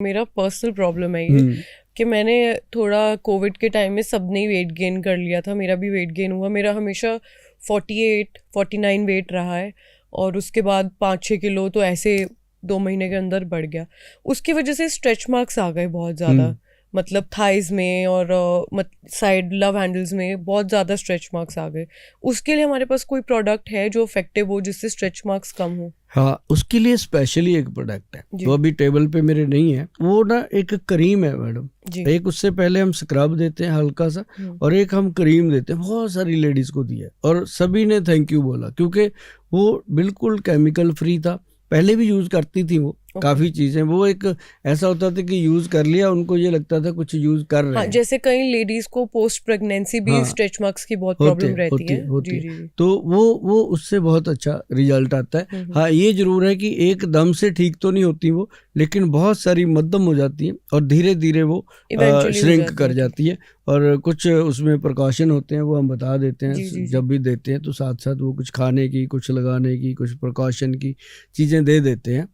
मेरा personal problem है ये कि मैंने थोड़ा कोविड के टाइम में सबने वेट गेन कर लिया था, मेरा भी वेट गेन हुआ। मेरा हमेशा 48-49 वेट रहा है और उसके बाद 5-6 किलो तो ऐसे 2 महीने के अंदर बढ़ गया। उसकी वजह से स्ट्रेच मार्क्स आ गए बहुत ज़्यादा, मतलब थाइज में और साइड लव हैंडल्स में बहुत ज़्यादा स्ट्रेच मार्क्स आ गए। उसके लिए हमारे पास कोई प्रोडक्ट है जो इफेक्टिव हो जिससे स्ट्रेच मार्क्स कम हो? हाँ, उसके लिए स्पेशली एक प्रोडक्ट है, वो अभी टेबल पे मेरे नहीं है। वो ना एक क्रीम है मैडम, एक उससे पहले हम स्क्रब देते हैं हल्का सा और एक हम क्रीम देते हैं। बहुत सारी लेडीज को दिया और सभी ने थैंक यू बोला, क्योंकि वो बिल्कुल केमिकल फ्री था। पहले भी यूज करती थी वो काफी चीजें। वो एक ऐसा होता था कि यूज कर लिया, उनको ये लगता था कुछ यूज कर रहे हैं। जैसे कई लेडीज को पोस्ट प्रेगनेंसी भी स्ट्रेच मार्क्स की बहुत प्रॉब्लम रहती है। जी। तो वो उससे बहुत अच्छा रिजल्ट आता है। हाँ, ये जरूर है कि एकदम से ठीक तो नहीं होती वो, लेकिन बहुत सारी मध्यम हो जाती है और धीरे धीरे वो श्रिंक कर जाती है। और कुछ उसमें प्रिकॉशन होते हैं, वो हम बता देते हैं जब भी देते हैं, तो साथ साथ वो कुछ खाने की, कुछ लगाने की, कुछ प्रिकॉशन की चीजें दे देते हैं।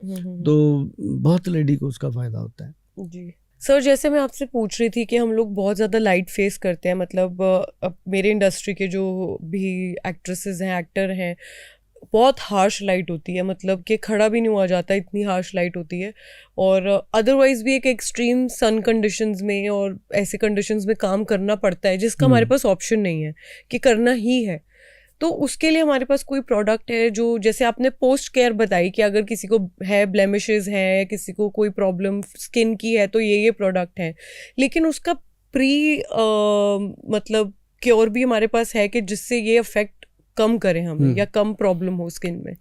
तो बहुत लेडी को उसका फायदा होता है। जी सर, जैसे मैं आपसे पूछ रही थी कि हम लोग बहुत ज़्यादा लाइट फेस करते हैं, मतलब अब मेरे इंडस्ट्री के जो भी एक्ट्रेसेस हैं, एक्टर हैं, बहुत हार्श लाइट होती है, मतलब कि खड़ा भी नहीं हुआ जाता, इतनी हार्श लाइट होती है। और अदरवाइज भी एक एक्सट्रीम सन कंडीशंस में और ऐसे कंडीशंस में काम करना पड़ता है जिसका हमारे पास ऑप्शन नहीं है कि करना ही है। तो उसके लिए हमारे पास कोई प्रोडक्ट है जो, जैसे आपने पोस्ट केयर बताई कि अगर किसी को है, ब्लेमिशेस हैं, किसी को कोई प्रॉब्लम स्किन की है, तो ये प्रोडक्ट है, लेकिन उसका प्री मतलब क्योर भी हमारे पास है कि जिससे ये अफेक्ट कम करें हमें या कम प्रॉब्लम हो स्किन में?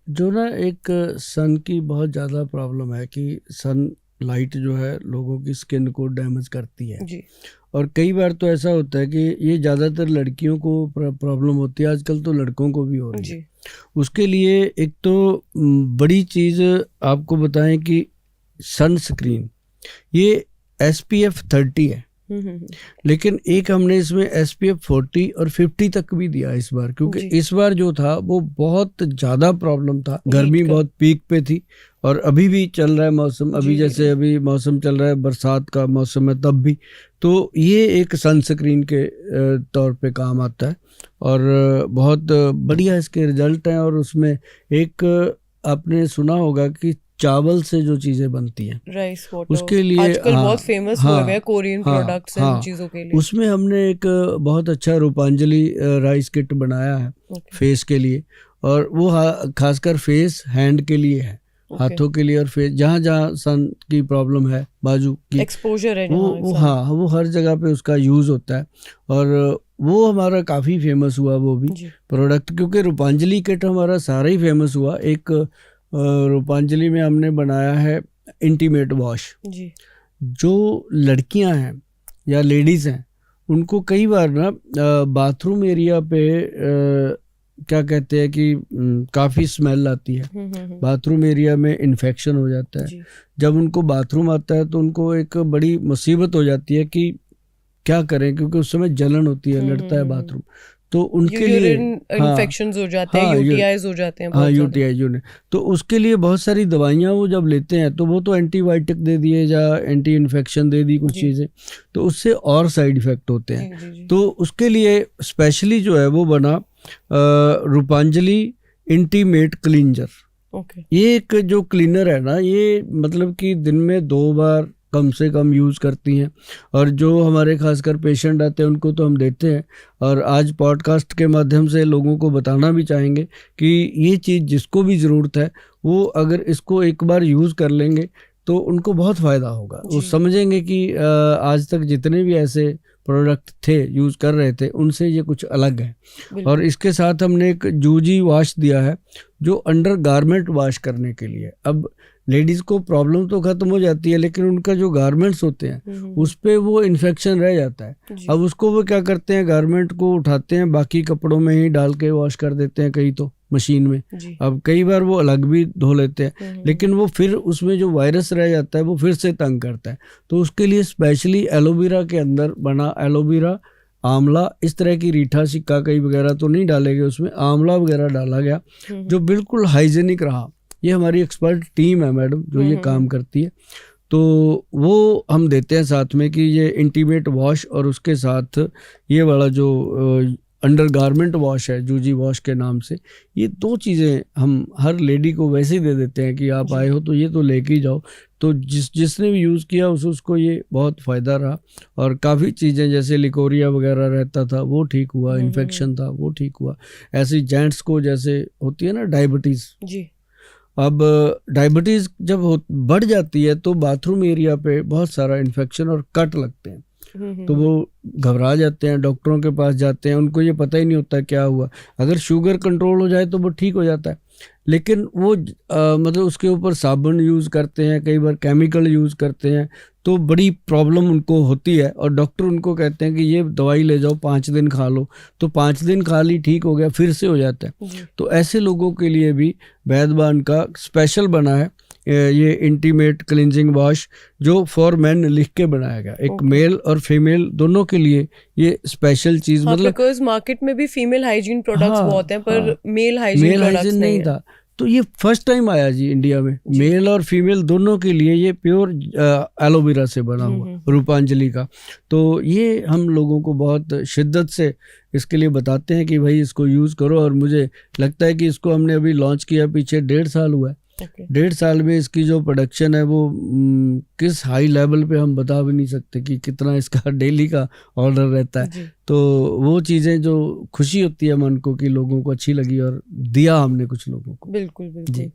जो ना एक सन की बहुत ज़्यादा प्रॉब्लम है कि सन लाइट जो है लोगों की स्किन को डैमेज करती है जी। और कई बार तो ऐसा होता है कि ये ज़्यादातर लड़कियों को प्रॉब्लम होती है, आजकल तो लड़कों को भी हो रही है। उसके लिए एक तो बड़ी चीज़ आपको बताएं कि सनस्क्रीन, ये SPF 30 है, लेकिन एक हमने इसमें SPF 40 और 50 तक भी दिया इस बार, क्योंकि इस बार जो था वो बहुत ज़्यादा प्रॉब्लम था। गर्मी बहुत पीक पे थी और अभी भी चल रहा है मौसम, अभी जैसे अभी मौसम चल रहा है, बरसात का मौसम है तब भी। तो ये एक सनस्क्रीन के तौर पे काम आता है और बहुत बढ़िया इसके रिजल्ट हैं। और उसमें एक आपने सुना होगा कि चावल से जो चीजें बनती हैं, राइस वाटर, उसके लिए आजकल बहुत फेमस हुआ है कोरियन प्रोडक्ट्स इन चीजों के लिए। उसमें हमने एक बहुत अच्छा रूपांजलि राइस किट बनाया है फेस के लिए, और वो खासकर फेस हैंड के लिए है, हाथों के लिए। और फेस जहाँ जहाँ सन की प्रॉब्लम है, बाजू की एक्सपोजर है, वो हर जगह पे उसका यूज होता है। और वो हमारा काफी फेमस हुआ वो भी प्रोडक्ट, क्योंकि रूपांजलि किट हमारा सारा ही फेमस हुआ। एक रूपांजलि में हमने बनाया है इंटीमेट वॉश। जो लड़कियां हैं या लेडीज हैं, उनको कई बार ना बाथरूम एरिया पे क्या कहते हैं कि काफ़ी स्मेल आती है, बाथरूम एरिया में इन्फेक्शन हो जाता है। जब उनको बाथरूम आता है तो उनको एक बड़ी मुसीबत हो जाती है कि क्या करें, क्योंकि उस समय जलन होती है, लड़ता है बाथरूम। तो उनके लिए इन्फेक्शंस हो जाते हैं, यूटीआईज हो जाते हैं, हाँ यूटीआई जो ने, तो उसके लिए बहुत सारी दवाइयाँ वो जब लेते हैं तो वो तो एंटीबायोटिक दे दिए या एंटी इन्फेक्शन दे दी कुछ चीज़ें, तो उससे और साइड इफेक्ट होते हैं। तो उसके लिए स्पेशली जो है वो बना रूपांजलि इंटीमेट क्लींजर। ये एक जो क्लीनर है ना, ये मतलब कि दिन में 2 बार कम से कम यूज़ करती हैं। और जो हमारे खासकर पेशेंट आते हैं उनको तो हम देते हैं, और आज पॉडकास्ट के माध्यम से लोगों को बताना भी चाहेंगे कि ये चीज़ जिसको भी ज़रूरत है वो अगर इसको एक बार यूज़ कर लेंगे तो उनको बहुत फ़ायदा होगा। वो समझेंगे कि आज तक जितने भी ऐसे प्रोडक्ट थे यूज़ कर रहे थे उनसे ये कुछ अलग है। और इसके साथ हमने एक जूजी वॉश दिया है जो अंडर गारमेंट वॉश करने के लिए। अब लेडीज़ को प्रॉब्लम तो ख़त्म हो जाती है, लेकिन उनका जो गारमेंट्स होते हैं उस पर वो इन्फेक्शन रह जाता है। अब उसको वो क्या करते हैं, गारमेंट को उठाते हैं, बाकी कपड़ों में ही डाल के वॉश कर देते हैं, कई तो मशीन में। अब कई बार वो अलग भी धो लेते हैं, लेकिन वो फिर उसमें जो वायरस रह जाता है वो फिर से तंग करता है। तो उसके लिए स्पेशली एलोवेरा के अंदर बना, एलोवेरा, आंवला, इस तरह की रीठा सिक्काकई वगैरह तो नहीं डाले गए उसमें, आंवला वगैरह डाला गया जो बिल्कुल हाइजेनिक रहा। ये हमारी एक्सपर्ट टीम है मैडम जो ये काम करती है। तो वो हम देते हैं साथ में कि ये इंटीमेट वॉश और उसके साथ ये वाला जो अंडरगारमेंट वॉश है, जूजी वॉश के नाम से, ये 2 चीज़ें हम हर लेडी को वैसे ही दे देते हैं कि आप आए हो तो ये तो लेके ही जाओ। तो जिसने भी यूज़ किया उसको ये बहुत फ़ायदा रहा, और काफ़ी चीज़ें जैसे लिकोरिया वगैरह रहता था वो ठीक हुआ, इन्फेक्शन था वो ठीक हुआ। ऐसे जेंट्स को जैसे होती है ना डायबिटीज़ जी, अब डायबिटीज़ जब बढ़ जाती है तो बाथरूम एरिया पे बहुत सारा इन्फेक्शन और कट लगते हैं, तो वो घबरा जाते हैं, डॉक्टरों के पास जाते हैं, उनको ये पता ही नहीं होता क्या हुआ। अगर शुगर कंट्रोल हो जाए तो वो ठीक हो जाता है, लेकिन वो मतलब उसके ऊपर साबुन यूज़ करते हैं, कई बार केमिकल यूज़ करते हैं, तो बड़ी प्रॉब्लम उनको होती है, और डॉक्टर उनको कहते हैं कि ये दवाई ले जाओ 5 दिन खा लो, तो 5 दिन खा ली ठीक हो गया, फिर से हो जाता है। तो ऐसे लोगों के लिए भी वैद्यवान का स्पेशल बना है ये इंटीमेट क्लिनजिंग वॉश, जो फॉर मेन लिख के बनाया गया, एक मेल और फीमेल दोनों के लिए ये स्पेशल चीज। हाँ, मतलब बिकॉज मार्केट में भी फीमेल हाइजीन प्रोडक्ट्स बहुत हैं, पर मेल हाइजीन प्रोडक्ट्स नहीं था। तो ये फर्स्ट टाइम आया जी इंडिया में, मेल और फीमेल दोनों के लिए ये प्योर एलोवेरा से बना हुआ रूपांजलि का। तो ये हम लोगों को बहुत शिद्दत से इसके लिए बताते हैं कि भाई इसको यूज़ करो, और मुझे लगता है कि इसको हमने अभी लॉन्च किया पीछे 1.5 साल हुआ है। 1.5 साल में इसकी जो प्रोडक्शन है वो किस हाई लेवल पे हम बता भी नहीं सकते कि कितना इसका डेली का ऑर्डर रहता है। तो वो चीज़ें जो खुशी होती है मन को कि लोगों को अच्छी लगी और दिया हमने कुछ लोगों को। बिल्कुल बिल्कुल।